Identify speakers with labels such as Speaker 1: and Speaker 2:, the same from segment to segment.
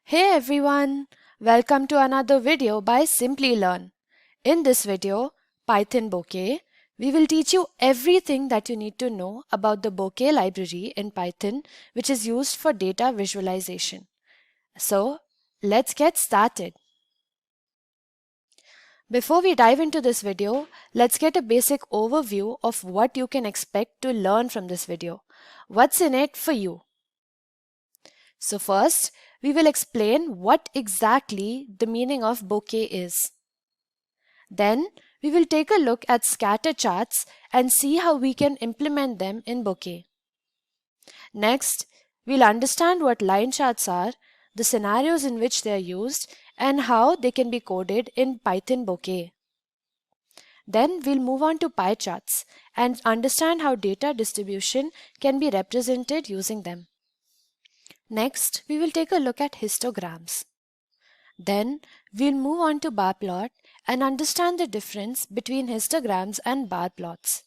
Speaker 1: Hey everyone, welcome to another video by Simply Learn. In this video, Python Bokeh, we will teach you everything that you need to know about the Bokeh library in Python, which is used for data visualization. So, let's get started. Before we dive into this video, let's get a basic overview of what you can expect to learn from this video. What's in it for you? So first, we will explain what exactly the meaning of bokeh is. Then, we will take a look at scatter charts and see how we can implement them in bokeh. Next, we'll understand what line charts are, the scenarios in which they are used, and how they can be coded in Python bokeh. Then we'll move on to pie charts and understand how data distribution can be represented using them. Next, we will take a look at histograms. Then, we'll move on to bar plot and understand the difference between histograms and bar plots.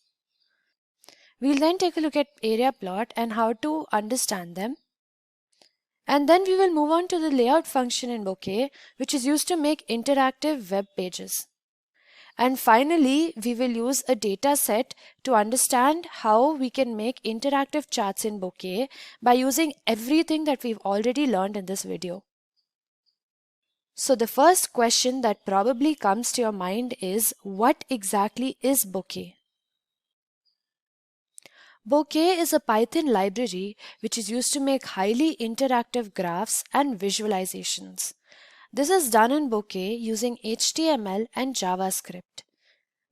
Speaker 1: We'll then take a look at area plot and how to understand them. And then we will move on to the layout function in bokeh, which is used to make interactive web pages. And finally, we will use a data set to understand how we can make interactive charts in bokeh by using everything that we've already learned in this video. So the first question that probably comes to your mind is, what exactly is bokeh? Bokeh is a Python library which is used to make highly interactive graphs and visualizations. This is done in bokeh using HTML and JavaScript.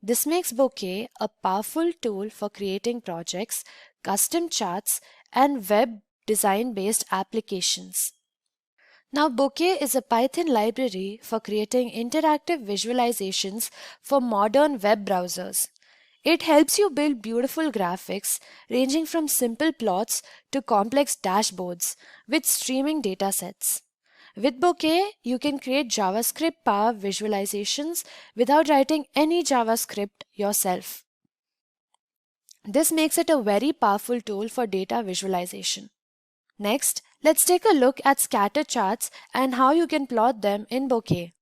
Speaker 1: This makes bokeh a powerful tool for creating projects, custom charts, and web design-based applications. Now, Bokeh is a Python library for creating interactive visualizations for modern web browsers. It helps you build beautiful graphics ranging from simple plots to complex dashboards with streaming datasets. With Bokeh, you can create JavaScript power visualizations without writing any JavaScript yourself. This makes it a very powerful tool for data visualization. Next, let's take a look at scatter charts and how you can plot them in Bokeh.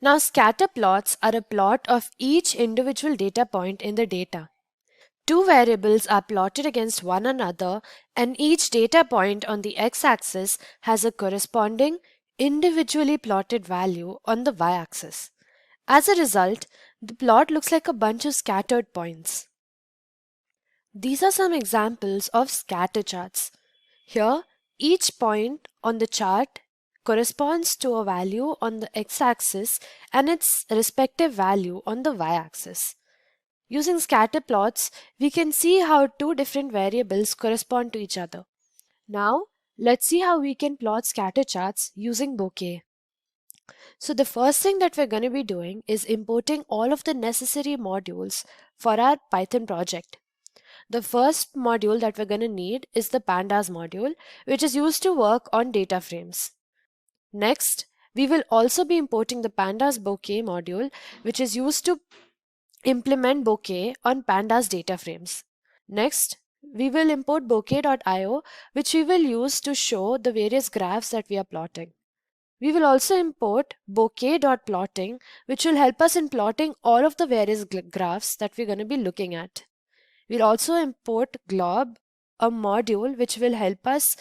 Speaker 1: Now, scatter plots are a plot of each individual data point in the data. Two variables are plotted against one another, and each data point on the x-axis has a corresponding individually plotted value on the y-axis. As a result, the plot looks like a bunch of scattered points. These are some examples of scatter charts. Here, each point on the chart corresponds to a value on the x-axis and its respective value on the y-axis. Using scatter plots, we can see how two different variables correspond to each other. Now, let's see how we can plot scatter charts using Bokeh. So the first thing that we're going to be doing is importing all of the necessary modules for our Python project. The first module that we're going to need is the pandas module, which is used to work on data frames. Next, we will also be importing the pandas bokeh module, which is used to implement bokeh on pandas data frames. Next, we will import bokeh.io, which we will use to show the various graphs that we are plotting. We will also import bokeh.plotting, which will help us in plotting all of the various graphs that we're going to be looking at. We'll also import glob, a module which will help us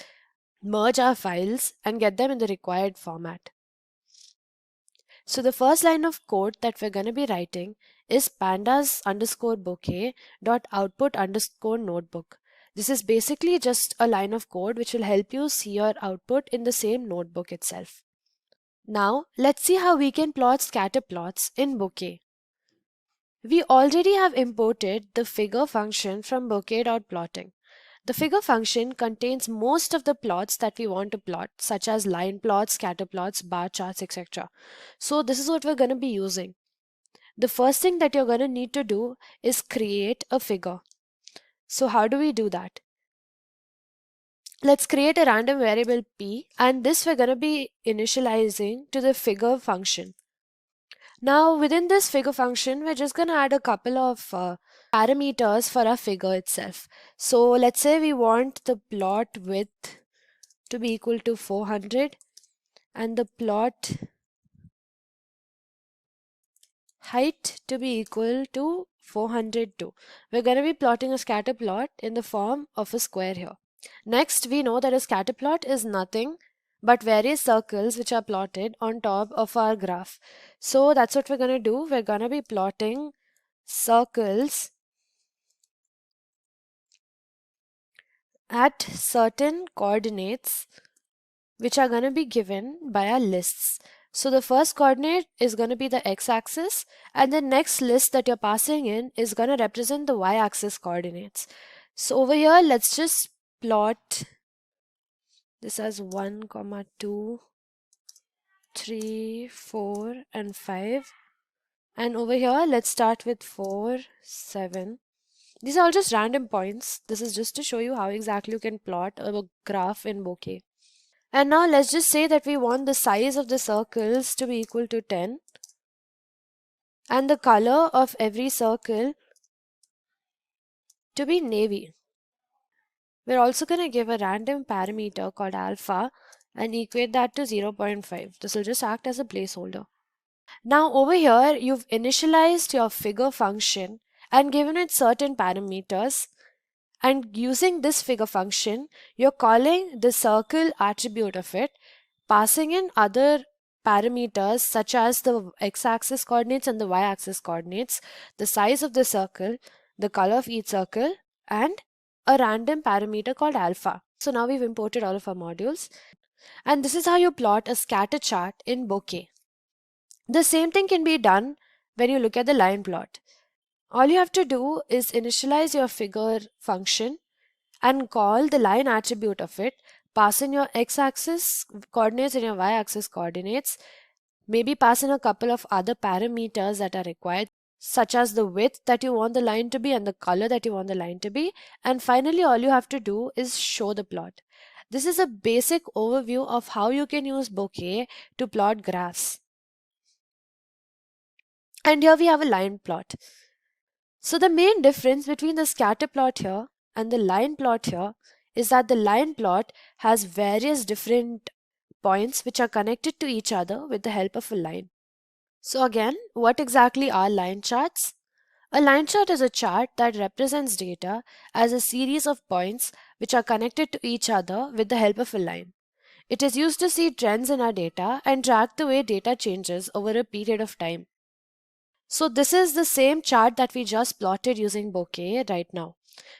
Speaker 1: merge our files and get them in the required format. So the first line of code that we're going to be writing is pandas_bokeh.output_notebook. This is basically just a line of code which will help you see your output in the same notebook itself. Now, let's see how we can plot scatter plots in Bokeh. We already have imported the figure function from bokeh.plotting. The figure function contains most of the plots that we want to plot, such as line plots, scatter plots, bar charts, etc. So this is what we're going to be using. The first thing that you're going to need to do is create a figure. So how do we do that? Let's create a random variable p, and this we're going to be initializing to the figure function. Now within this figure function, we're just going to add a couple of parameters for our figure itself. So let's say we want the plot width to be equal to 400 and the plot height to be equal to 402. We're going to be plotting a scatter plot in the form of a square here. Next, we know that a scatter plot is nothing but various circles which are plotted on top of our graph. So that's what we're going to do. We're going to be plotting circles at certain coordinates which are going to be given by our lists. So the first coordinate is going to be the x-axis, and the next list that you're passing in is going to represent the y-axis coordinates. So over here, let's just plot this as 1, 2, 3, 4, and 5. And over here, let's start with 4, 7. These are all just random points. This is just to show you how exactly you can plot a graph in Bokeh. And now let's just say that we want the size of the circles to be equal to 10 and the color of every circle to be navy. We're also going to give a random parameter called alpha and equate that to 0.5. This will just act as a placeholder. Now over here, you've initialized your figure function and given it certain parameters. And using this figure function, you're calling the circle attribute of it, passing in other parameters such as the x-axis coordinates and the y-axis coordinates, the size of the circle, the color of each circle, and a random parameter called alpha. So now we've imported all of our modules. And this is how you plot a scatter chart in Bokeh. The same thing can be done when you look at the line plot. All you have to do is initialize your figure function and call the line attribute of it, pass in your x-axis coordinates and your y-axis coordinates, maybe pass in a couple of other parameters that are required, such as the width that you want the line to be and the color that you want the line to be, and finally all you have to do is show the plot. This is a basic overview of how you can use Bokeh to plot graphs. And here we have a line plot. So the main difference between the scatter plot here and the line plot here is that the line plot has various different points which are connected to each other with the help of a line. So again, what exactly are line charts? A line chart is a chart that represents data as a series of points which are connected to each other with the help of a line. It is used to see trends in our data and track the way data changes over a period of time. So this is the same chart that we just plotted using Bokeh right now.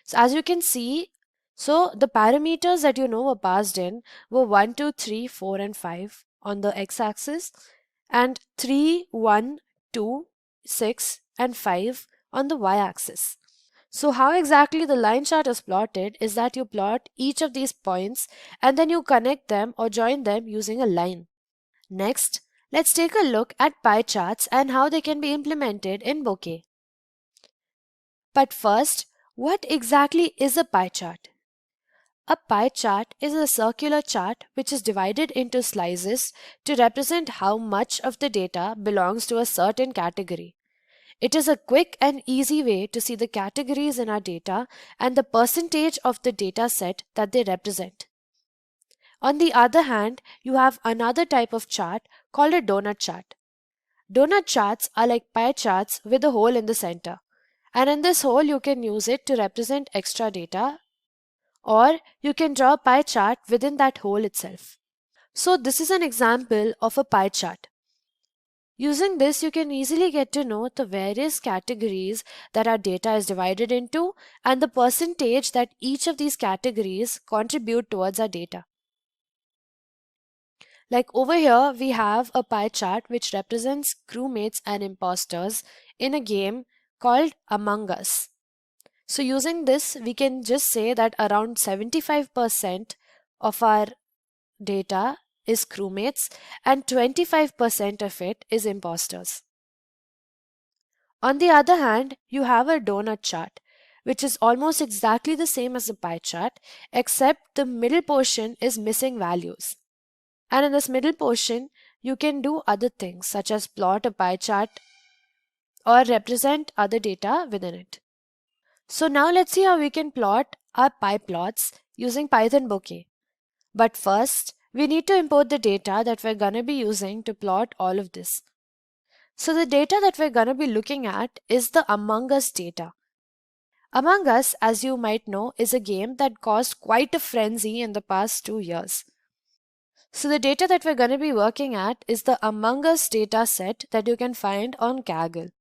Speaker 1: So as you can see, so the parameters that you know were passed in were 1, 2, 3, 4, and 5 on the x-axis and 3, 1, 2, 6, and 5 on the y-axis. So how exactly the line chart is plotted is that you plot each of these points and then you connect them or join them using a line. Next, let's take a look at pie charts and how they can be implemented in Bokeh. But first, what exactly is a pie chart? A pie chart is a circular chart which is divided into slices to represent how much of the data belongs to a certain category. It is a quick and easy way to see the categories in our data and the percentage of the data set that they represent. On the other hand, you have another type of chart called a donut chart. Donut charts are like pie charts with a hole in the center. And in this hole, you can use it to represent extra data, or you can draw a pie chart within that hole itself. So this is an example of a pie chart. Using this, you can easily get to know the various categories that our data is divided into and the percentage that each of these categories contribute towards our data. Like over here, we have a pie chart which represents crewmates and imposters in a game called Among Us. So using this, we can just say that around 75% of our data is crewmates and 25% of it is imposters. On the other hand, you have a donut chart, which is almost exactly the same as a pie chart, except the middle portion is missing values. And in this middle portion, you can do other things such as plot a pie chart or represent other data within it. So now let's see how we can plot our pie plots using Python Bouquet. But first, we need to import the data that we're gonna be using to plot all of this. So the data that we're gonna be looking at is the Among Us data. Among Us, as you might know, is a game that caused quite a frenzy in the past 2 years. So the data that we're going to be working at is the Among Us data set that you can find on Kaggle.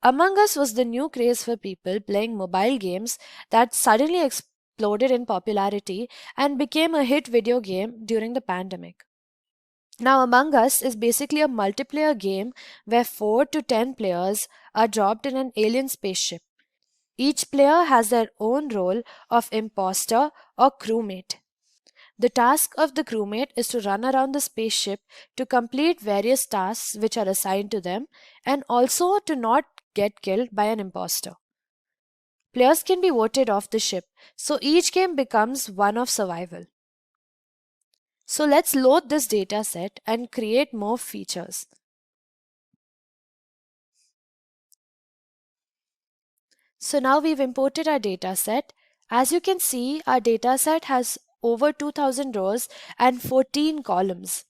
Speaker 1: Among Us was the new craze for people playing mobile games that suddenly exploded in popularity and became a hit video game during the pandemic. Now, Among Us is basically a multiplayer game where 4 to 10 players are dropped in an alien spaceship. Each player has their own role of imposter or crewmate. The task of the crewmate is to run around the spaceship to complete various tasks which are assigned to them and also to not get killed by an imposter. Players can be voted off the ship, so each game becomes one of survival. So let's load this data set and create more features. So now we've imported our data set. As you can see, our data set has over 2000 rows and 14 columns.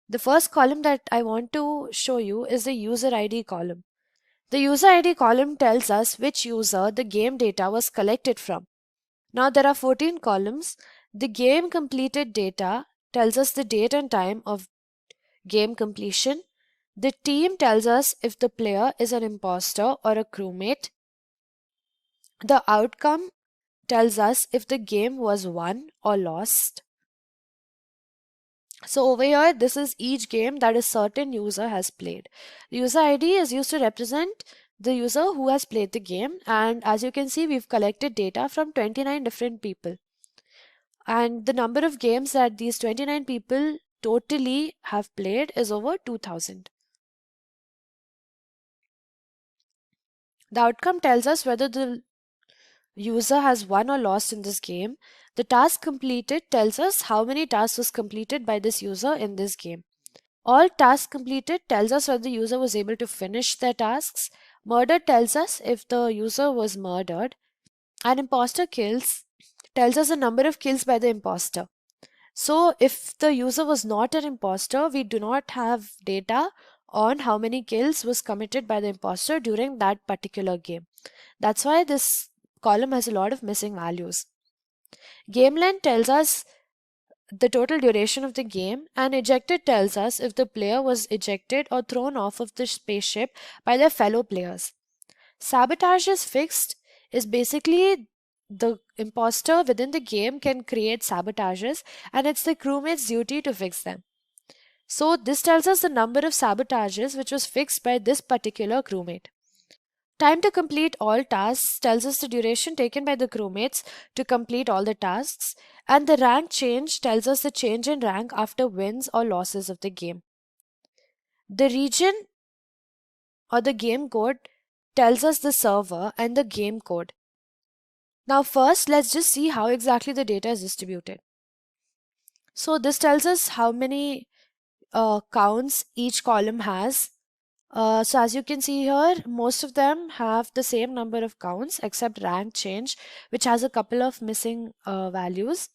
Speaker 1: The first column that I want to show you is the user ID column. The user ID column tells us which user the game data was collected from. Now there are 14 columns. The game completed data tells us the date and time of game completion. The team tells us if the player is an imposter or a crewmate. The outcome tells us if the game was won or lost. So over here, this is each game that a certain user has played. The user ID is used to represent the user who has played the game, and as you can see, we've collected data from 29 different people. And the number of games that these 29 people totally have played is over 2000. The outcome tells us whether the user has won or lost in this game. The task completed tells us how many tasks was completed by this user in this game. All tasks completed tells us whether the user was able to finish their tasks. Murdered tells us if the user was murdered. And imposter kills tells us the number of kills by the imposter. So if the user was not an imposter, we do not have data on how many kills was committed by the imposter during that particular game. That's why this column has a lot of missing values. Game length tells us the total duration of the game, and ejected tells us if the player was ejected or thrown off of the spaceship by their fellow players. Sabotage is fixed is basically the imposter within the game can create sabotages, and it's the crewmate's duty to fix them. So this tells us the number of sabotages which was fixed by this particular crewmate. Time to complete all tasks tells us the duration taken by the crewmates to complete all the tasks, and the rank change tells us the change in rank after wins or losses of the game. The region or the game code tells us the server and the game code. Now first, let's just see how exactly the data is distributed. So this tells us how many counts each column has. So as you can see here, most of them have the same number of counts except rank change, which has a couple of missing values.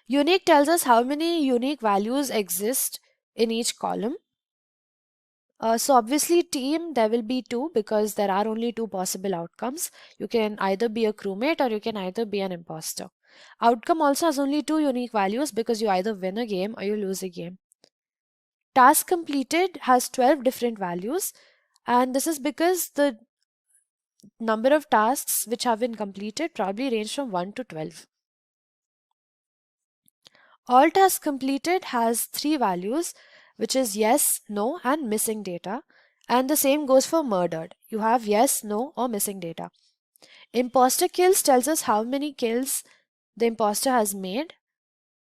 Speaker 1: Unique tells us how many unique values exist in each column. So obviously team, there will be two because there are only two possible outcomes. You can either be a crewmate or you can either be an imposter. Outcome also has only two unique values because you either win a game or you lose a game. Task completed has 12 different values, and this is because the number of tasks which have been completed probably range from 1 to 12. All tasks completed has 3 values, which is yes, no, and missing data. And the same goes for murdered. You have yes, no, or missing data. Imposter kills tells us how many kills the imposter has made.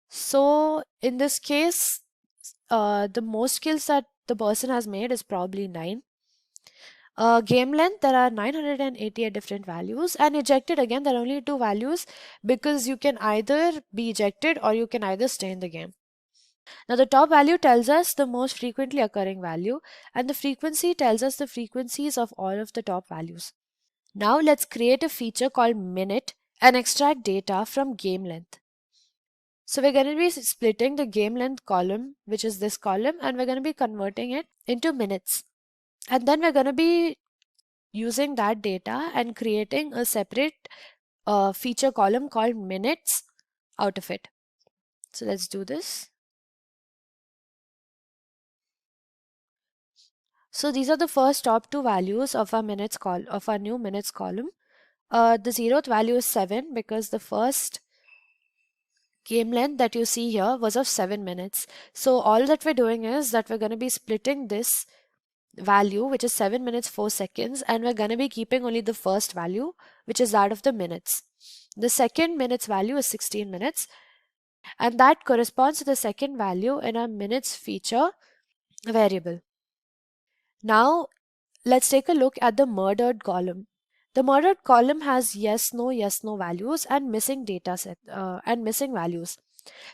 Speaker 1: So in this case, the most kills that the person has made is probably 9. Game length, there are 988 different values, and ejected, again there are only 2 values because you can either be ejected or you can either stay in the game. Now the top value tells us the most frequently occurring value, and the frequency tells us the frequencies of all of the top values. Now let's create a feature called minute and extract data from game length. So we're going to be splitting the game length column, which is this column, and we're going to be converting it into minutes. And then we're going to be using that data and creating a separate feature column called minutes out of it. So let's do this. So these are the first top two values of our new minutes column. The 0th value is 7 because the first game length that you see here was of 7 minutes. So all that we're doing is that we're going to be splitting this value, which is 7 minutes 4 seconds, and we're going to be keeping only the first value, which is that of the minutes. The second minutes value is 16 minutes, and that corresponds to the second value in our minutes feature variable. Now let's take a look at the murdered column. The murdered column has yes no values and missing data set and missing values.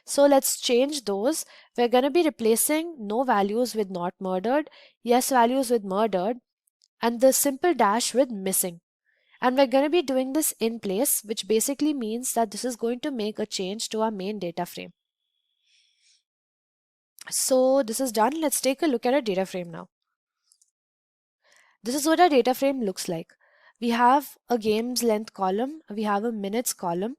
Speaker 1: So let's change those. We're going to be replacing no values with not murdered, yes values with murdered, and the simple dash with missing. And we're going to be doing this in place, which basically means that this is going to make a change to our main data frame. So this is done. Let's take a look at our data frame now. This is what our data frame looks like. We have a game's length column, we have a minutes column,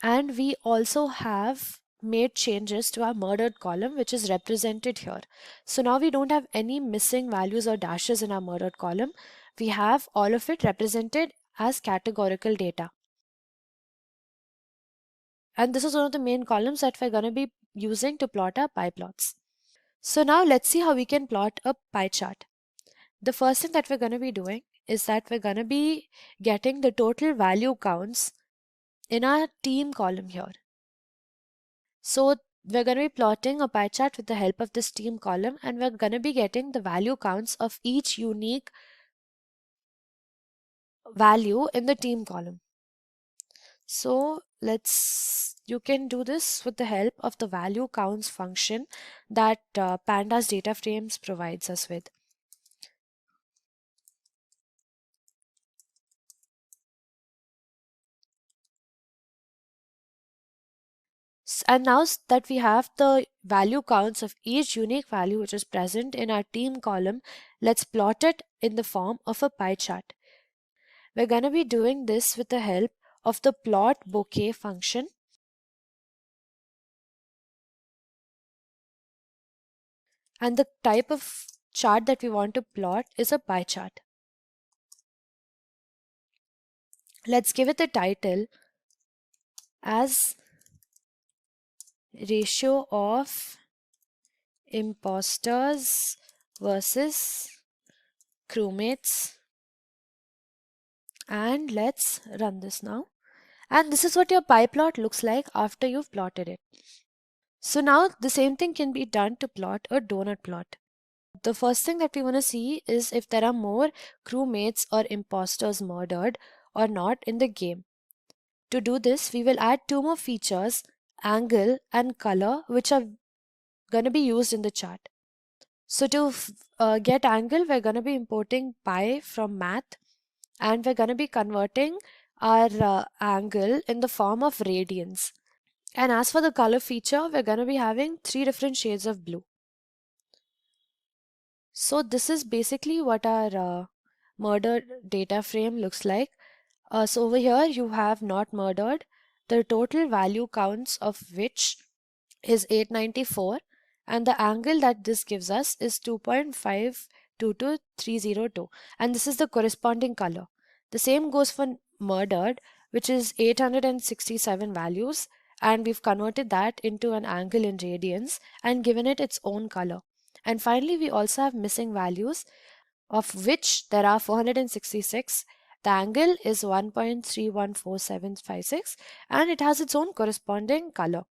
Speaker 1: and we also have made changes to our murdered column, which is represented here. So now we don't have any missing values or dashes in our murdered column. We have all of it represented as categorical data. And this is one of the main columns that we're going to be using to plot our pie plots. So now let's see how we can plot a pie chart. The first thing that we're going to be doing is that we're going to be getting the total value counts in our team column here. So we're going to be plotting a pie chart with the help of this team column, and we're going to be getting the value counts of each unique value in the team column. So you can do this with the help of the value counts function that Pandas data frames provides us with. And now that we have the value counts of each unique value which is present in our team column, let's plot it in the form of a pie chart. We're going to be doing this with the help of the plot bouquet function. And the type of chart that we want to plot is a pie chart. Let's give it a title as ratio of imposters versus crewmates, and let's run this now. And this is what your pie plot looks like after you've plotted it. So now the same thing can be done to plot a donut plot. The first thing that we want to see is if there are more crewmates or imposters murdered or not in the game. To do this, we will add two more features, angle and color, which are going to be used in the chart. So to get angle, we're going to be importing pi from math, and we're going to be converting our angle in the form of radians. And as for the color feature, we're going to be having 3 different shades of blue. So this is basically what our murdered data frame looks like. So over here you have not murdered, the total value counts of which is 894, and the angle that this gives us is 2.522302, and this is the corresponding color. The same goes for murdered, which is 867 values, and we've converted that into an angle in radians and given it its own color. And finally we also have missing values, of which there are 466. The angle is 1.314756 and it has its own corresponding color.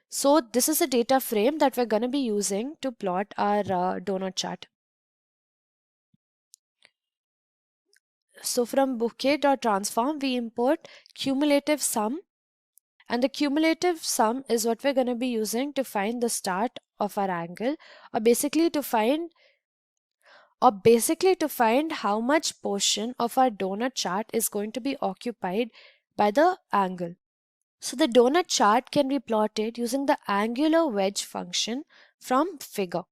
Speaker 1: So this is a data frame that we're going to be using to plot our donut chart. So from bouquet.transform we import cumulative sum, And the cumulative sum is what we're going to be using to find the start of our angle, or basically to find how much portion of our donut chart is going to be occupied by the angle. So the donut chart can be plotted using the angular wedge function from figure.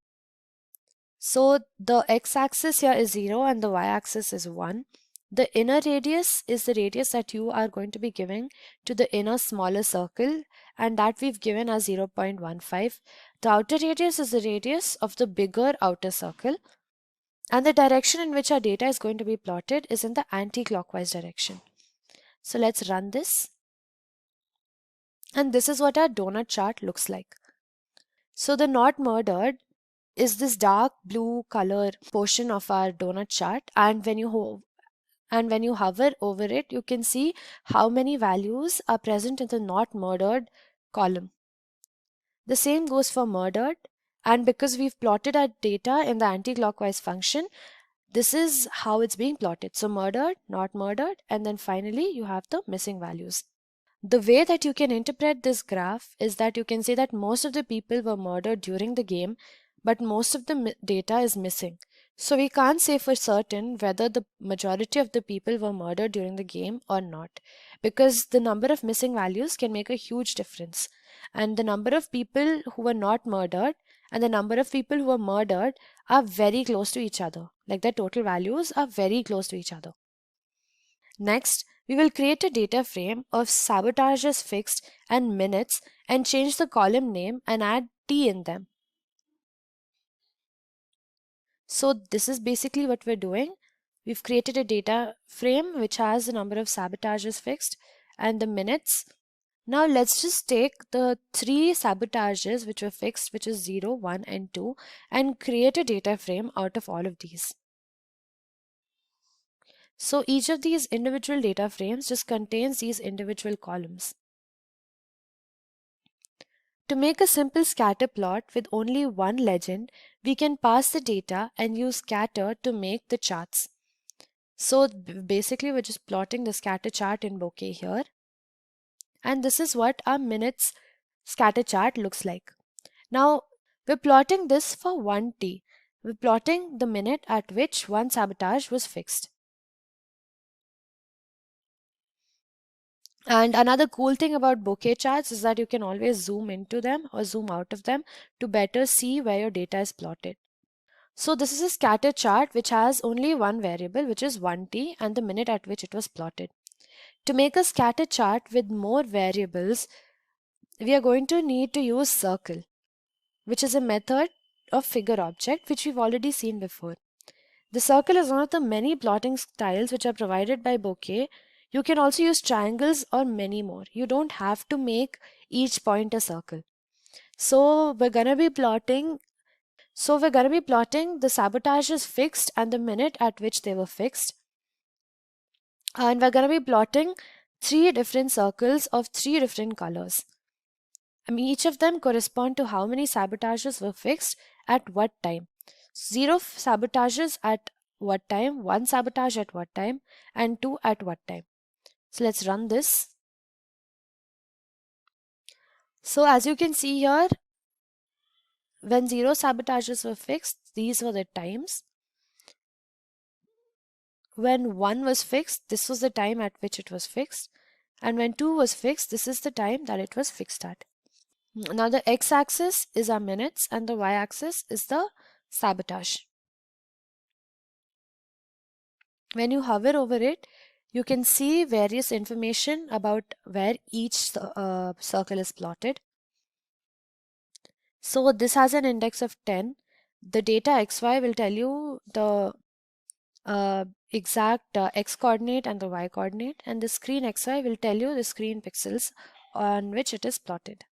Speaker 1: So the x-axis here is 0 and the y-axis is 1. The inner radius is the radius that you are going to be giving to the inner smaller circle, and that we've given as 0.15. The outer radius is the radius of the bigger outer circle, and the direction in which our data is going to be plotted is in the anti-clockwise direction. So let's run this. And this is what our donut chart looks like. So the not murdered is this dark blue color portion of our donut chart, and when you hover over it, you can see how many values are present in the not murdered column. The same goes for murdered, and because we've plotted our data in the anti-clockwise function, this is how it's being plotted. So murdered, not murdered, and then finally you have the missing values. The way that you can interpret this graph is that you can say that most of the people were murdered during the game, but most of the data is missing. So we can't say for certain whether the majority of the people were murdered during the game or not, because the number of missing values can make a huge difference. And the number of people who were not murdered and the number of people who were murdered are very close to each other. Like the total values are very close to each other. Next, we will create a data frame of sabotage as fixed and minutes and change the column name and add T in them. So this is basically what we're doing. We've created a data frame which has the number of sabotages fixed and the minutes. Now let's just take the 3 sabotages which were fixed, which is 0, 1 and 2, and create a data frame out of all of these. So each of these individual data frames just contains these individual columns. To make a simple scatter plot with only one legend, we can pass the data and use scatter to make the charts. So basically we're just plotting the scatter chart in Bokeh here. And this is what our minutes scatter chart looks like. Now we're plotting this for 1t. We're plotting the minute at which one sabotage was fixed. And another cool thing about bokeh charts is that you can always zoom into them or zoom out of them to better see where your data is plotted. So this is a scatter chart which has only one variable, which is 1t and the minute at which it was plotted. To make a scatter chart with more variables, we are going to need to use circle, which is a method of figure object which we've already seen before. The circle is one of the many plotting styles which are provided by Bokeh. You can also use triangles or many more. You don't have to make each point a circle. So we're going to be plotting the sabotages fixed and the minute at which they were fixed. And we're going to be plotting 3 different circles of 3 different colors. I mean, each of them correspond to how many sabotages were fixed at what time. 0 sabotages at what time, 1 sabotage at what time, and 2 at what time. So let's run this. So as you can see here, when 0 sabotages were fixed, these were the times. When 1 was fixed, this was the time at which it was fixed. And when 2 was fixed, this is the time that it was fixed at. Now the x-axis is our minutes and the y-axis is the sabotage. When you hover over it, you can see various information about where each circle is plotted. So this has an index of 10. The data xy will tell you the exact x coordinate and the y coordinate, and the screen xy will tell you the screen pixels on which it is plotted.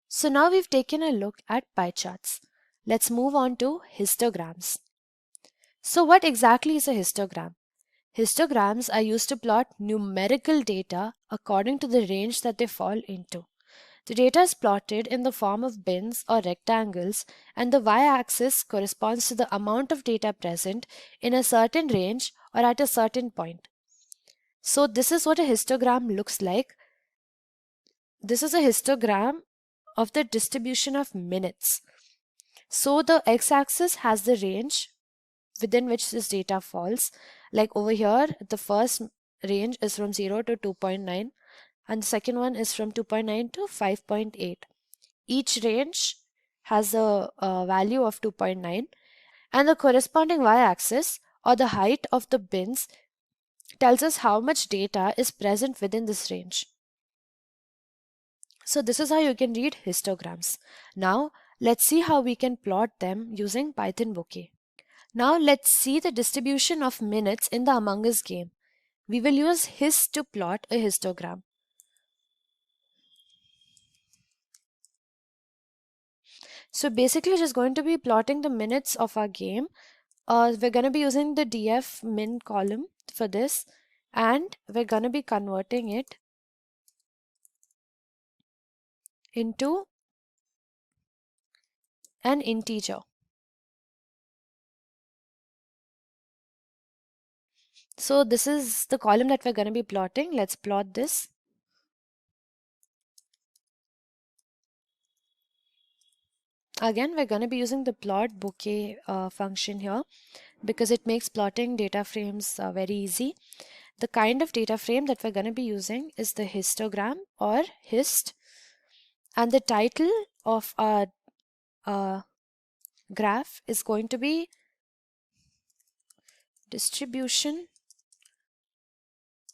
Speaker 1: So now we've taken a look at pie charts. Let's move on to histograms. So what exactly is a histogram? Histograms are used to plot numerical data according to the range that they fall into. The data is plotted in the form of bins or rectangles, and the y-axis corresponds to the amount of data present in a certain range or at a certain point. So this is what a histogram looks like. this is a histogram of the distribution of minutes. So the x-axis has the range within which this data falls. Like over here, the first range is from 0 to 2.9 and the second one is from 2.9 to 5.8. Each range has a value of 2.9 and the corresponding y-axis or the height of the bins tells us how much data is present within this range. So this is how you can read histograms. Now let's see how we can plot them using Python Bokeh. Now let's see the distribution of minutes in the Among Us game. We will use hist to plot a histogram. So basically we're just going to be plotting the minutes of our game. We're going to be using the df min column for this and we're going to be converting it into an integer. So this is the column that we're going to be plotting. Let's plot this. Again, we're going to be using the plot bokeh function here because it makes plotting data frames very easy. The kind of data frame that we're going to be using is the histogram or hist, and the title of our graph is going to be distribution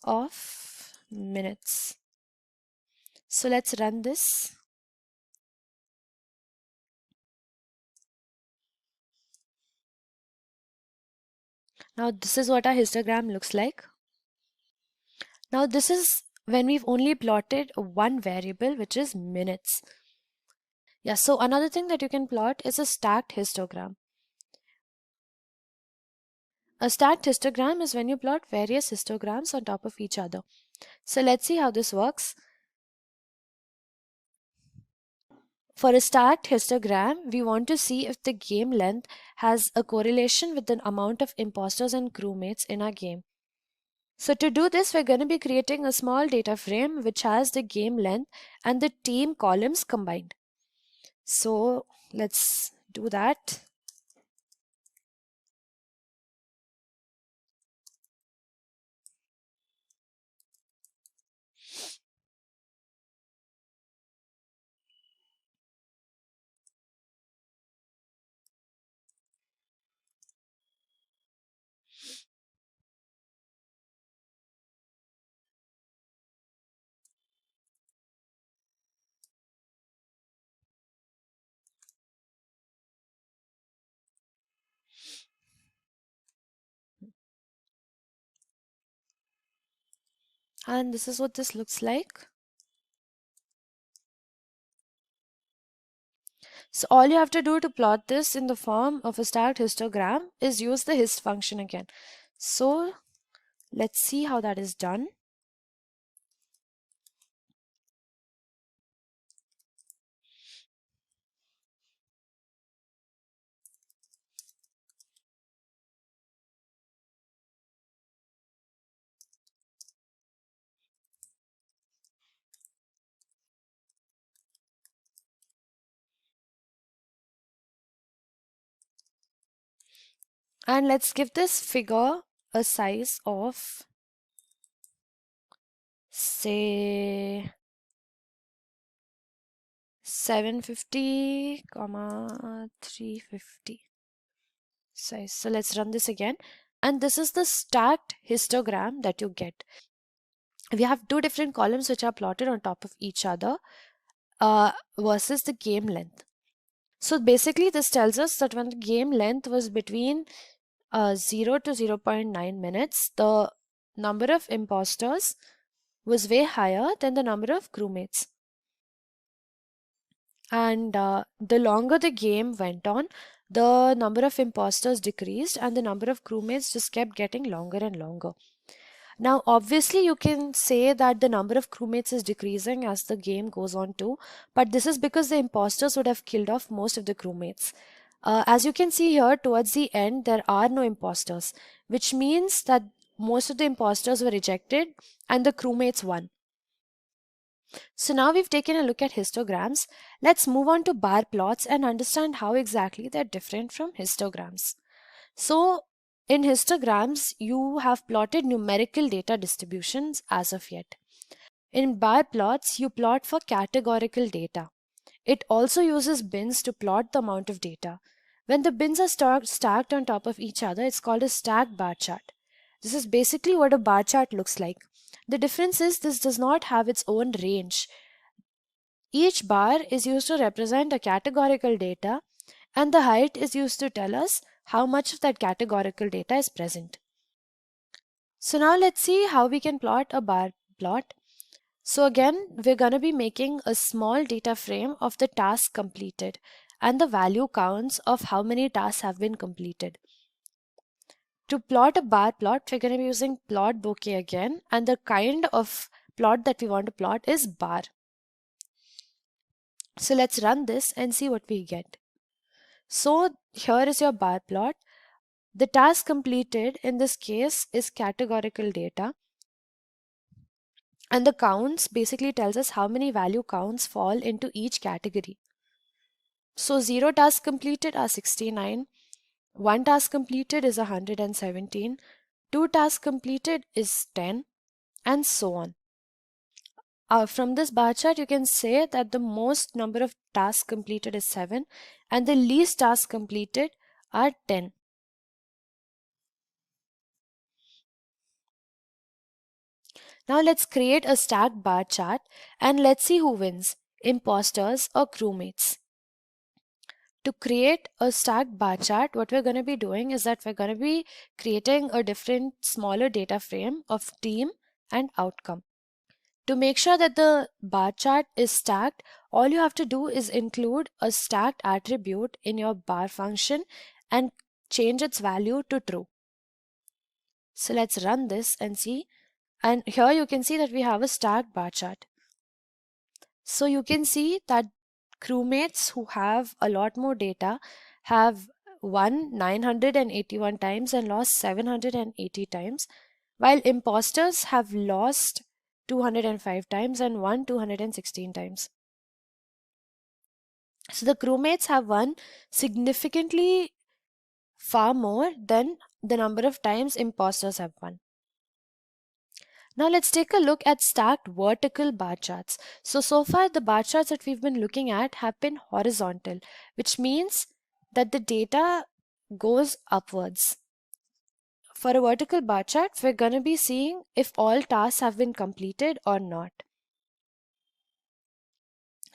Speaker 1: of minutes. So let's run this. Now this is what our histogram looks like. Now this is when we've only plotted one variable, which is minutes. Yeah, so another thing that you can plot is a stacked histogram. A stacked histogram is when you plot various histograms on top of each other. So let's see how this works. For a stacked histogram, we want to see if the game length has a correlation with the amount of imposters and crewmates in our game. So to do this, we're going to be creating a small data frame which has the game length and the team columns combined. So let's do that. And this is what this looks like. So all you have to do to plot this in the form of a stacked histogram is use the hist function again. So let's see how that is done. And let's give this figure a size of, say, 750, 350 size. So let's run this again. And this is the stacked histogram that you get. We have two different columns which are plotted on top of each other versus the game length. So basically this tells us that when the game length was between 0 to 0.9 minutes, the number of imposters was way higher than the number of crewmates. And the longer the game went on, the number of imposters decreased and the number of crewmates just kept getting longer and longer. Now, obviously, you can say that the number of crewmates is decreasing as the game goes on too, but this is because the imposters would have killed off most of the crewmates. As you can see here, towards the end, there are no imposters, which means that most of the imposters were rejected and the crewmates won. So now we've taken a look at histograms. Let's move on to bar plots and understand how exactly they're different from histograms. So in histograms, you have plotted numerical data distributions as of yet. In bar plots, you plot for categorical data. It also uses bins to plot the amount of data. When the bins are stacked on top of each other, it's called a stacked bar chart. This is basically what a bar chart looks like. The difference is this does not have its own range. Each bar is used to represent a categorical data, and the height is used to tell us how much of that categorical data is present. So now let's see how we can plot a bar plot. So again, we're going to be making a small data frame of the task completed and the value counts of how many tasks have been completed. To plot a bar plot, we're going to be using plot bouquet again, and the kind of plot that we want to plot is bar. So let's run this and see what we get. So here is your bar plot. The task completed in this case is categorical data, and the counts basically tells us how many value counts fall into each category. So 0 tasks completed are 69, 1 task completed is 117, 2 tasks completed is 10, and so on. From this bar chart, you can say that the most number of tasks completed is 7 and the least tasks completed are 10. Now let's create a stacked bar chart and let's see who wins, imposters or crewmates. To create a stacked bar chart, what we're going to be doing is that we're going to be creating a different smaller data frame of team and outcome. To make sure that the bar chart is stacked, all you have to do is include a stacked attribute in your bar function and change its value to true. So let's run this and see. And here you can see that we have a stacked bar chart. So you can see that crewmates who have a lot more data have won 981 times and lost 780 times, while imposters have lost 205 times and won 216 times. So the crewmates have won significantly far more than the number of times imposters have won. Now let's take a look at stacked vertical bar charts. So far the bar charts that we've been looking at have been horizontal, which means that the data goes upwards. For a vertical bar chart, we're going to be seeing if all tasks have been completed or not.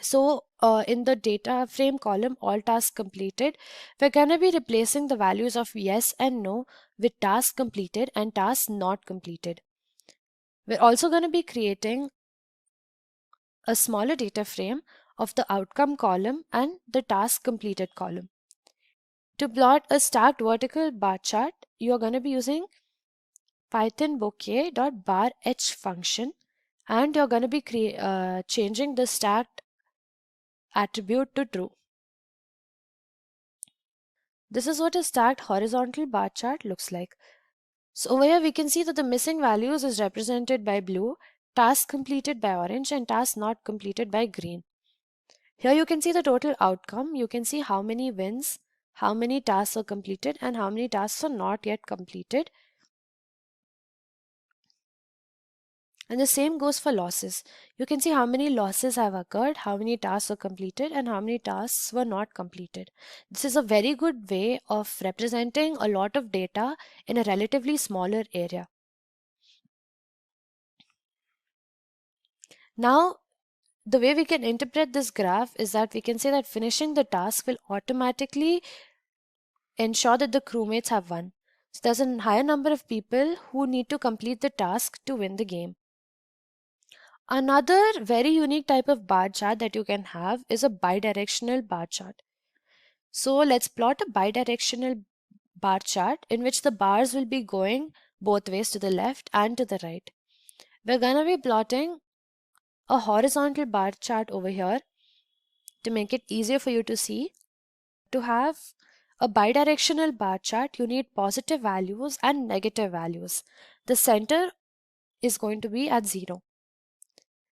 Speaker 1: So in the data frame column, all tasks completed, we're going to be replacing the values of yes and no with tasks completed and tasks not completed. We're also going to be creating a smaller data frame of the outcome column and the task completed column. To plot a stacked vertical bar chart, you are going to be using Python bouquet.barh function, and you're going to be changing the stacked attribute to true. This is what a stacked horizontal bar chart looks like. So over here we can see that the missing values is represented by blue, tasks completed by orange, and tasks not completed by green. Here you can see the total outcome. You can see how many wins, how many tasks are completed, and how many tasks are not yet completed. And the same goes for losses. You can see how many losses have occurred, how many tasks were completed, and how many tasks were not completed. This is a very good way of representing a lot of data in a relatively smaller area. Now, the way we can interpret this graph is that we can say that finishing the task will automatically ensure that the crewmates have won. So there's a higher number of people who need to complete the task to win the game. Another very unique type of bar chart that you can have is a bidirectional bar chart. So let's plot a bidirectional bar chart in which the bars will be going both ways, to the left and to the right. We're going to be plotting a horizontal bar chart over here to make it easier for you to see. To have a bidirectional bar chart, you need positive values and negative values. The center is going to be at 0.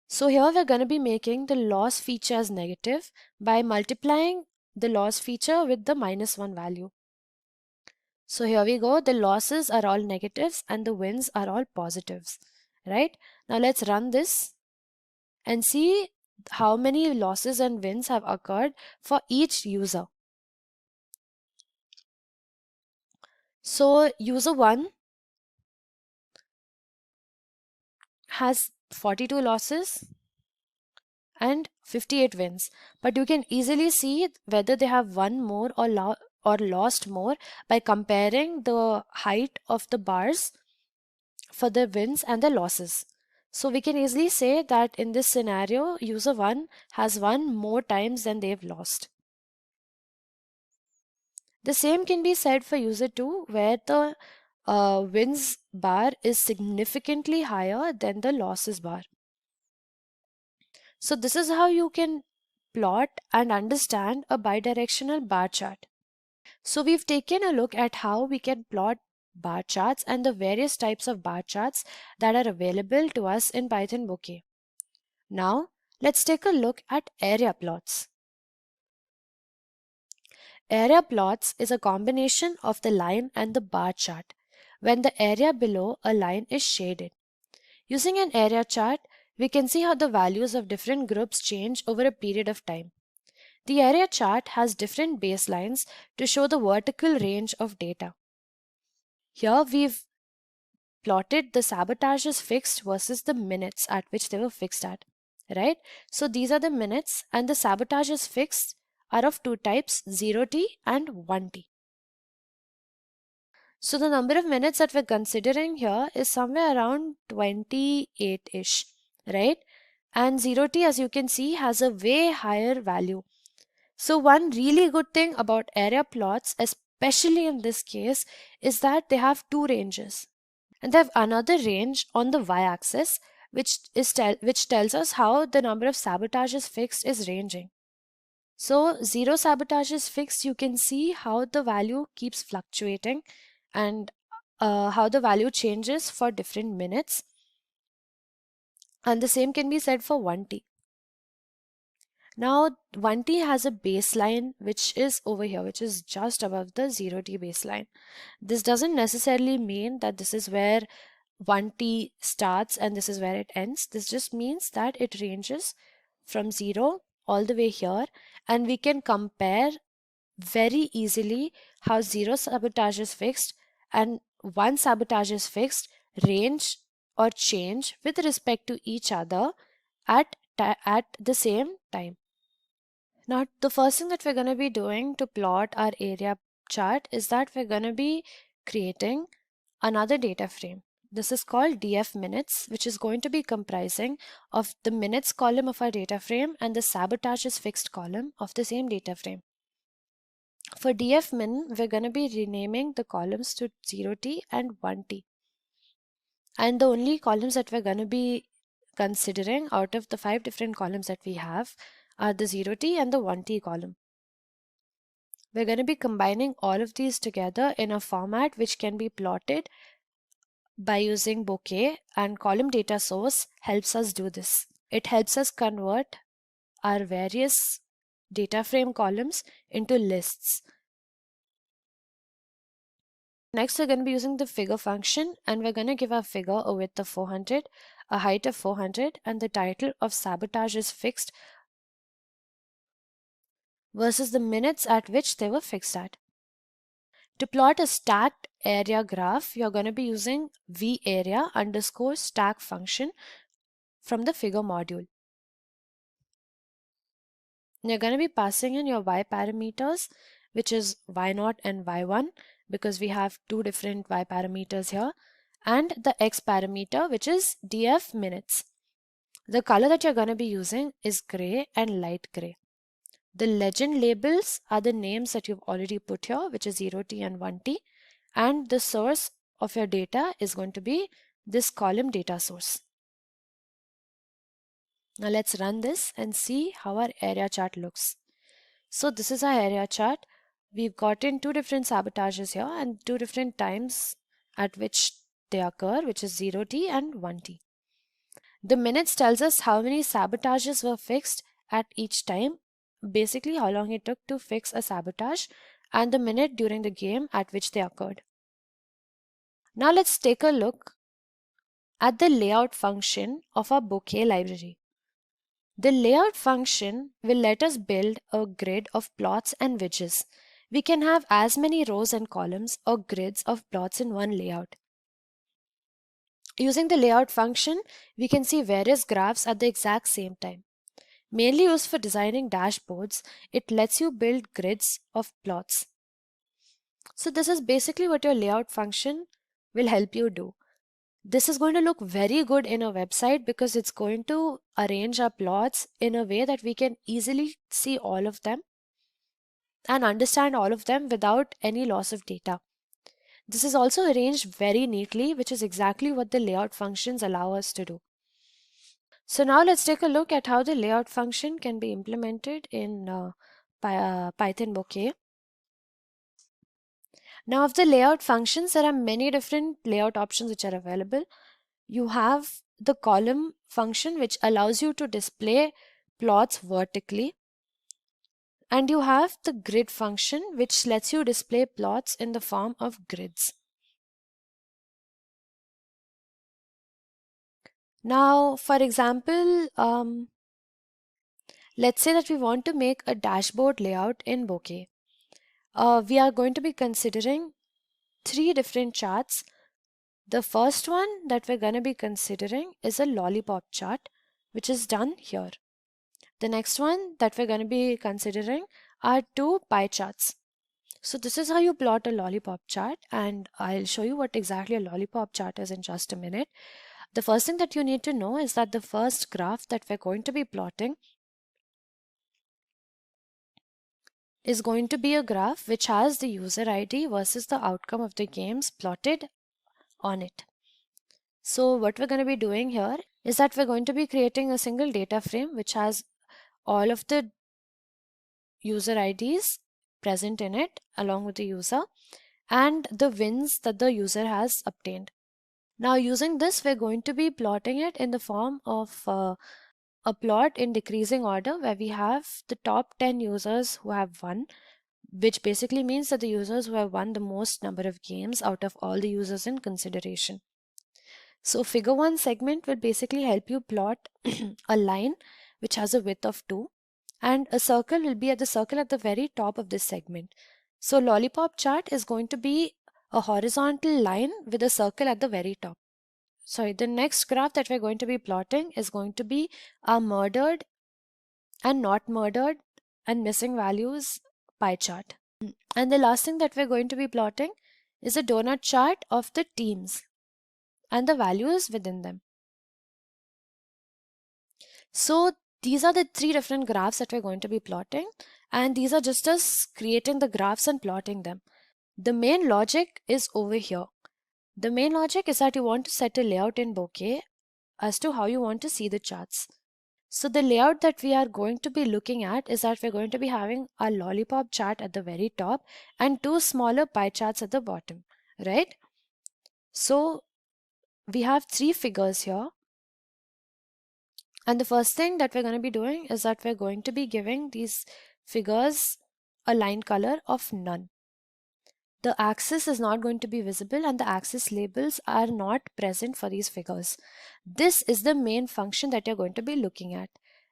Speaker 1: So here we're going to be making the loss feature as negative by multiplying the loss feature with the -1 value. So here we go, the losses are all negatives and the wins are all positives, right? Now let's run this and see how many losses and wins have occurred for each user. So user 1 has 42 losses and 58 wins, but you can easily see whether they have won more or lost more by comparing the height of the bars for the wins and the losses. So we can easily say that in this scenario, user 1 has won more times than they've lost. The same can be said for user 2, where the wins bar is significantly higher than the losses bar. So this is how you can plot and understand a bidirectional bar chart. So we've taken a look at how we can plot bar charts and the various types of bar charts that are available to us in Python Bouquet. Now let's take a look at area plots. Area plots is a combination of the line and the bar chart when the area below a line is shaded. Using an area chart, we can see how the values of different groups change over a period of time. The area chart has different baselines to show the vertical range of data. Here we've plotted the sabotages fixed versus the minutes at which they were fixed at, right? So these are the minutes and the sabotages fixed are of two types, 0t and 1t. So the number of minutes that we're considering here is somewhere around 28-ish, right? And 0t, as you can see, has a way higher value. So one really good thing about area plots, especially in this case, is that they have two ranges. And they have another range on the y-axis, which tells us how the number of sabotages fixed is ranging. So 0 sabotage is fixed, you can see how the value keeps fluctuating and how the value changes for different minutes. And the same can be said for 1t. Now 1t has a baseline which is over here, which is just above the 0t baseline. This doesn't necessarily mean that this is where 1t starts and this is where it ends. This just means that it ranges from 0 all the way here, and we can compare very easily how 0 sabotage is fixed and 1 sabotage is fixed range or change with respect to each other at the same time. Now the first thing that we're going to be doing to plot our area chart is that we're going to be creating another data frame. This is called df minutes, which is going to be comprising of the minutes column of our data frame and the sabotage is fixed column of the same data frame. For df min, we're going to be renaming the columns to 0t and 1t. And the only columns that we're going to be considering out of the 5 different columns that we have are the 0t and the 1t column. We're going to be combining all of these together in a format which can be plotted by using Bouquet, and column data source helps us do this. It helps us convert our various data frame columns into lists. Next, we're going to be using the figure function, and we're going to give our figure a width of 400, a height of 400, and the title of sabotage is fixed versus the minutes at which they were fixed at. To plot a stacked area graph, you're going to be using varea underscore stack function from the figure module. You're going to be passing in your y parameters, which is y0 and y1, because we have two different y parameters here, and the x parameter, which is df minutes. The color that you're going to be using is gray and light gray. The legend labels are the names that you've already put here, which is 0t and 1t, and the source of your data is going to be this column data source. Now let's run this and see how our area chart looks. So this is our area chart. We've gotten two different sabotages here and two different times at which they occur, which is 0t and 1t. The minutes tells us how many sabotages were fixed at each time, basically how long it took to fix a sabotage, and the minute during the game at which they occurred. Now let's take a look at the layout function of our Bokeh library. The layout function will let us build a grid of plots and widgets. We can have as many rows and columns or grids of plots in one layout. Using the layout function, we can see various graphs at the exact same time. Mainly used for designing dashboards, it lets you build grids of plots. So this is basically what your layout function will help you do. This is going to look very good in a website because it's going to arrange our plots in a way that we can easily see all of them and understand all of them without any loss of data. This is also arranged very neatly, which is exactly what the layout functions allow us to do. So now let's take a look at how the layout function can be implemented in Python Bokeh. Now of the layout functions, there are many different layout options which are available. You have the column function which allows you to display plots vertically. And you have the grid function which lets you display plots in the form of grids. Now, for example, let's say that we want to make a dashboard layout in Bokeh. We are going to be considering 3 different charts. The first one that we're going to be considering is a lollipop chart, which is done here. The next one that we're going to be considering are 2 pie charts. So this is how you plot a lollipop chart, and I'll show you what exactly a lollipop chart is in just a minute. The first thing that you need to know is that the first graph that we're going to be plotting is going to be a graph which has the user ID versus the outcome of the games plotted on it. So what we're going to be doing here is that we're going to be creating a single data frame which has all of the user IDs present in it along with the user and the wins that the user has obtained. Now using this, we're going to be plotting it in the form of a plot in decreasing order where we have the top 10 users who have won, which basically means that the users who have won the most number of games out of all the users in consideration. So figure 1 segment will basically help you plot a line which has a width of 2 and a circle will be at the very top of this segment. So lollipop chart is going to be a horizontal line with a circle at the very top. Sorry, the next graph that we're going to be plotting is going to be a murdered and not murdered and missing values pie chart. And the last thing that we're going to be plotting is a donut chart of the teams and the values within them. So these are the 3 different graphs that we're going to be plotting, and these are just us creating the graphs and plotting them. The main logic is over here. The main logic is that you want to set a layout in Bokeh as to how you want to see the charts. So the layout that we are going to be looking at is that we're going to be having a lollipop chart at the very top and 2 smaller pie charts at the bottom, right? So we have 3 figures here. And the first thing that we're going to be doing is that we're going to be giving these figures a line color of none. The axis is not going to be visible and the axis labels are not present for these figures. This is the main function that you're going to be looking at.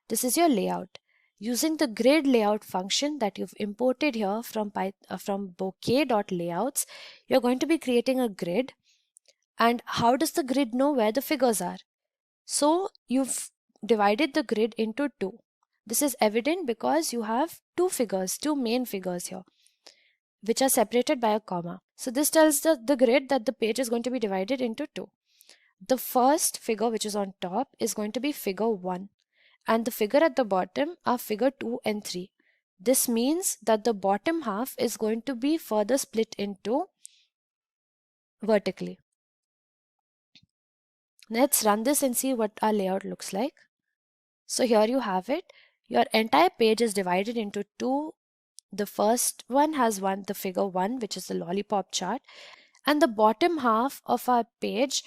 Speaker 1: This is your layout. Using the grid layout function that you've imported here from bokeh.layouts, you're going to be creating a grid. And how does the grid know where the figures are? So you've divided the grid into 2. This is evident because you have 2 main figures here, which are separated by a comma. So this tells the grid that the page is going to be divided into 2. The first figure, which is on top, is going to be figure 1, and the figure at the bottom are figure 2 and 3. This means that the bottom half is going to be further split into vertically. Let's run this and see what our layout looks like. So here you have it. Your entire page is divided into 2. The first one has the figure 1, which is the lollipop chart, and the bottom half of our page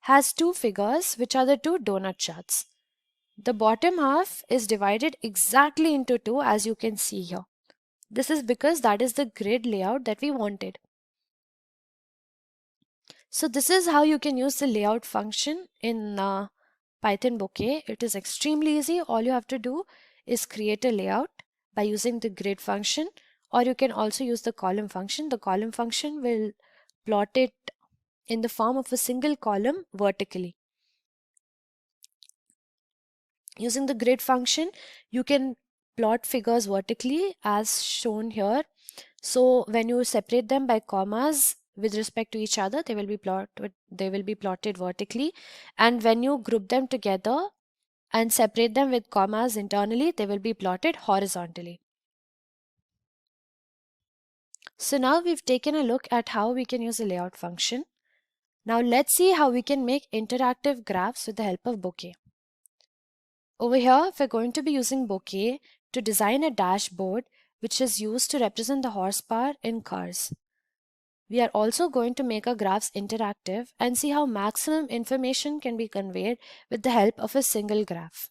Speaker 1: has two figures, which are the two donut charts. The bottom half is divided exactly into two, as you can see here. This is because that is the grid layout that we wanted. So this is how you can use the layout function in Python Bokeh. It is extremely easy. All you have to do is create a layout by using the grid function, or you can also use the column function. The column function will plot it in the form of a single column vertically. Using the grid function, you can plot figures vertically as shown here. So when you separate them by commas with respect to each other, they will be plotted vertically, and when you group them together and separate them with commas internally, they will be plotted horizontally. So now we've taken a look at how we can use a layout function. Now let's see how we can make interactive graphs with the help of Bokeh. Over here, we're going to be using Bokeh to design a dashboard which is used to represent the horsepower in cars. We are also going to make our graphs interactive and see how maximum information can be conveyed with the help of a single graph.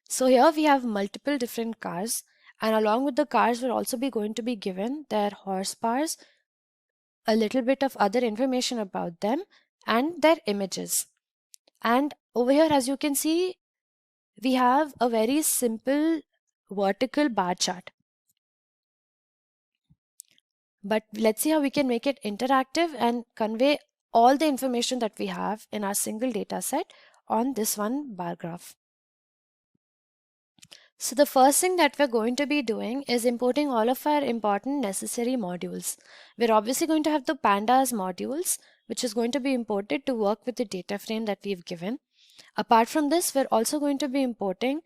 Speaker 1: So here we have multiple different cars, and along with the cars we're also going to be given their horsepowers, a little bit of other information about them, and their images. And over here, as you can see, we have a very simple vertical bar chart. But let's see how we can make it interactive and convey all the information that we have in our single data set on this one bar graph. So the first thing that we're going to be doing is importing all of our important necessary modules. We're obviously going to have the pandas modules, which is going to be imported to work with the data frame that we've given. Apart from this, we're also going to be importing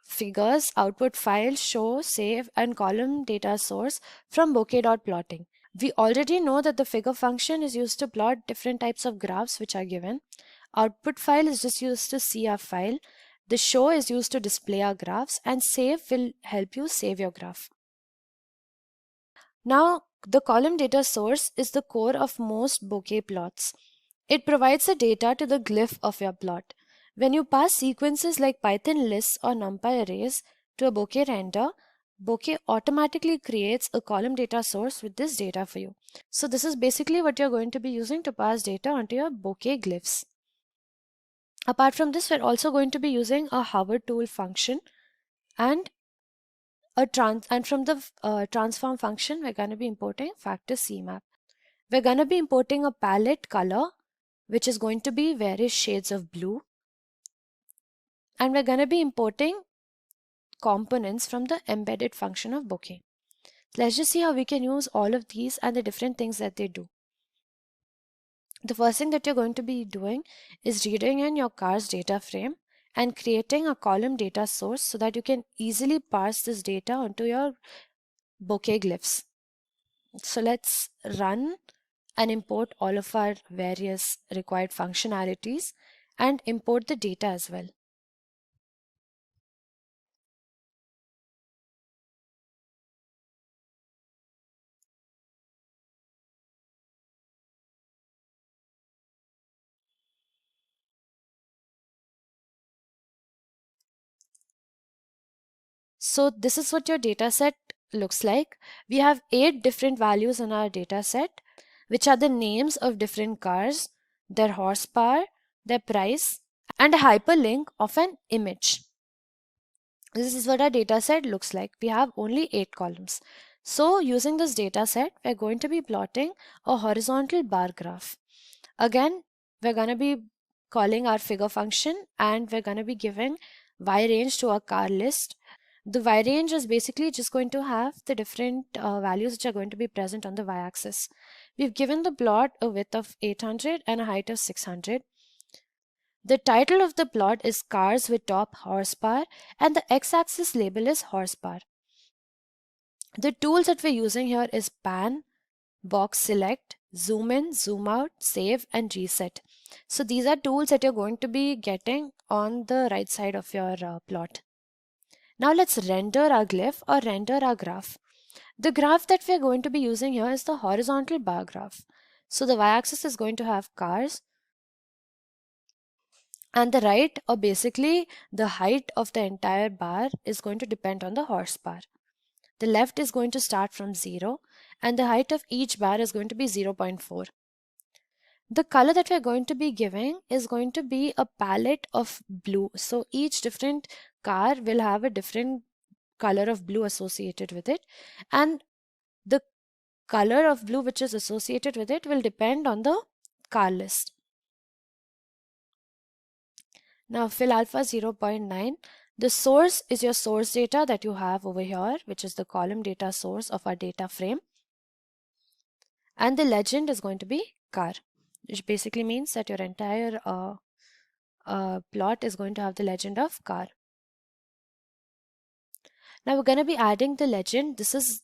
Speaker 1: figures, output file, show, save, and column data source from bokeh.plotting. We already know that the figure function is used to plot different types of graphs which are given. Output file is just used to see our file. The show is used to display our graphs, and save will help you save your graph. Now, the column data source is the core of most Bokeh plots. It provides the data to the glyph of your plot. When you pass sequences like Python lists or NumPy arrays to a Bokeh render, Bokeh automatically creates a column data source with this data for you. So this is basically what you're going to be using to pass data onto your Bokeh glyphs. Apart from this, we're also going to be using a hover tool function, and from the transform function, we're going to be importing factor CMap. We're going to be importing a palette color, which is going to be various shades of blue. And we're going to be importing components from the embedded function of Bokeh. Let's just see how we can use all of these and the different things that they do. The first thing that you're going to be doing is reading in your car's data frame and creating a column data source so that you can easily parse this data onto your Bokeh glyphs. So let's run and import all of our various required functionalities and import the data as well. So this is what your data set looks like. We have 8 different values in our data set, which are the names of different cars, their horsepower, their price, and a hyperlink of an image. This is what our data set looks like. We have only 8 columns. So using this data set, we're going to be plotting a horizontal bar graph. Again, we're going to be calling our figure function, and we're going to be giving y-range to our car list. The y-range is basically just going to have the different values which are going to be present on the y-axis. We've given the plot a width of 800 and a height of 600. The title of the plot is Cars with Top Horsepower, and the x-axis label is horsepower. The tools that we're using here is pan, box select, zoom in, zoom out, save, and reset. So these are tools that you're going to be getting on the right side of your plot. Now let's render our glyph or render our graph. The graph that we're going to be using here is the horizontal bar graph. So the y-axis is going to have cars, and the right, or basically the height of the entire bar, is going to depend on the horsepower. The left is going to start from 0, and the height of each bar is going to be 0.4. The color that we're going to be giving is going to be a palette of blue. So each different car will have a different color of blue associated with it, and the color of blue which is associated with it will depend on the car list. Now fill alpha 0.9. The source is your source data that you have over here, which is the column data source of our data frame. And the legend is going to be car, which basically means that your entire plot is going to have the legend of car. Now we're going to be adding the legend. This is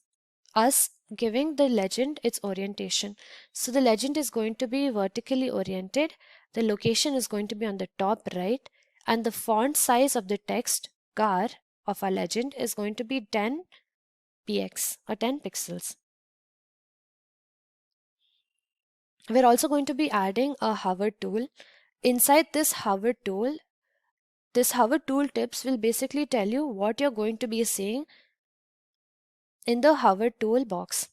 Speaker 1: us giving the legend its orientation. So the legend is going to be vertically oriented. The location is going to be on the top right, and the font size of the text car of our legend is going to be 10 px or 10 pixels. We're also going to be adding a hover tool. Inside this hover tool tips will basically tell you what you're going to be seeing in the hover tool box.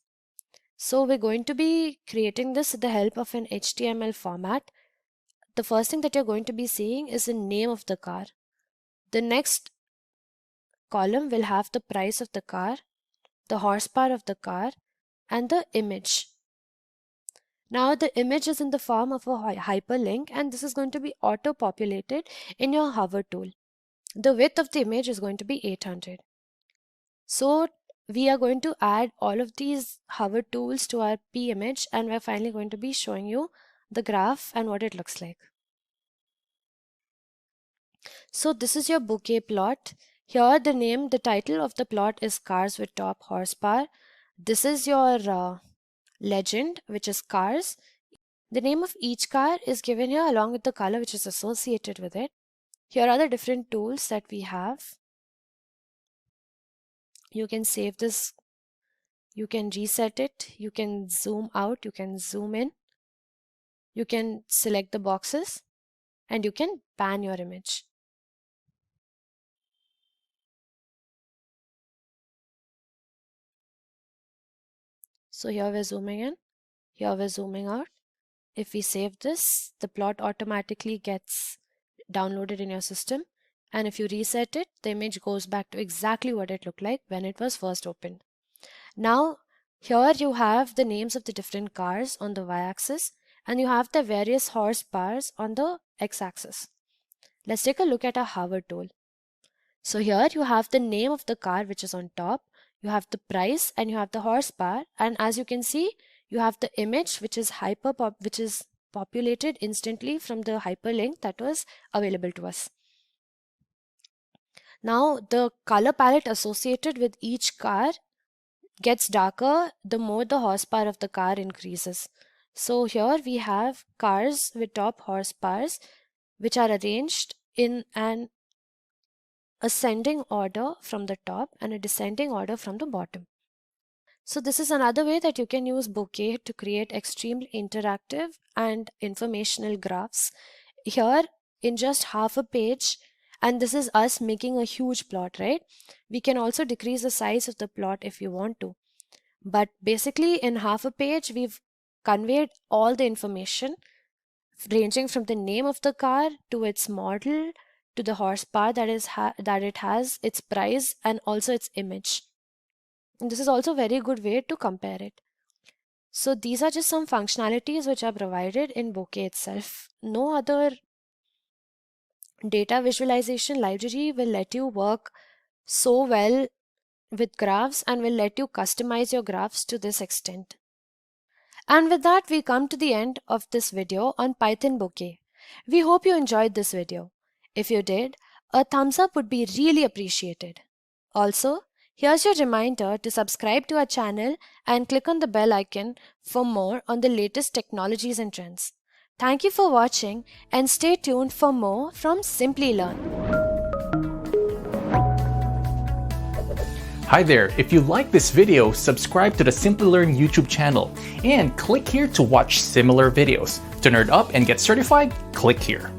Speaker 1: So we're going to be creating this with the help of an HTML format. The first thing that you're going to be seeing is the name of the car. The next column will have the price of the car, the horsepower of the car, and the image. Now the image is in the form of a hyperlink, and this is going to be auto-populated in your hover tool. The width of the image is going to be 800. So we are going to add all of these hover tools to our P image, and we're finally going to be showing you the graph and what it looks like. So this is your bouquet plot. Here the title of the plot is Cars with Top Horsepower. This is your legend, which is cars. The name of each car is given here along with the color which is associated with it. Here are the different tools that we have. You can save this, you can reset it, you can zoom out, you can zoom in, you can select the boxes, and you can pan your image. So here we're zooming in, here we're zooming out. If we save this, the plot automatically gets downloaded in your system, and if you reset it, the image goes back to exactly what it looked like when it was first opened. Now here you have the names of the different cars on the y-axis, and you have the various horsepowers on the x-axis. Let's take a look at our hover tool. So here you have the name of the car which is on top, you have the price, and you have the horsepower, and as you can see, you have the image which is populated instantly from the hyperlink that was available to us. Now the color palette associated with each car gets darker the more the horsepower of the car increases. So here we have cars with top horsepowers which are arranged in an ascending order from the top and a descending order from the bottom. So this is another way that you can use Bouquet to create extremely interactive and informational graphs. Here in just half a page, and this is us making a huge plot, right? We can also decrease the size of the plot if you want to. But basically in half a page, we've conveyed all the information ranging from the name of the car to its model to the horsepower that it has, its price, and also its image. And this is also a very good way to compare it. So these are just some functionalities which are provided in Bouquet itself. No other data visualization library will let you work so well with graphs and will let you customize your graphs to this extent. And with that, we come to the end of this video on Python Bouquet. We hope you enjoyed this video. If you did, a thumbs up would be really appreciated. Also, here's your reminder to subscribe to our channel and click on the bell icon for more on the latest technologies and trends. Thank you for watching and stay tuned for more from Simply Learn.
Speaker 2: Hi there, if you like this video, subscribe to the Simplilearn YouTube channel and click here to watch similar videos. To nerd up and get certified, click here.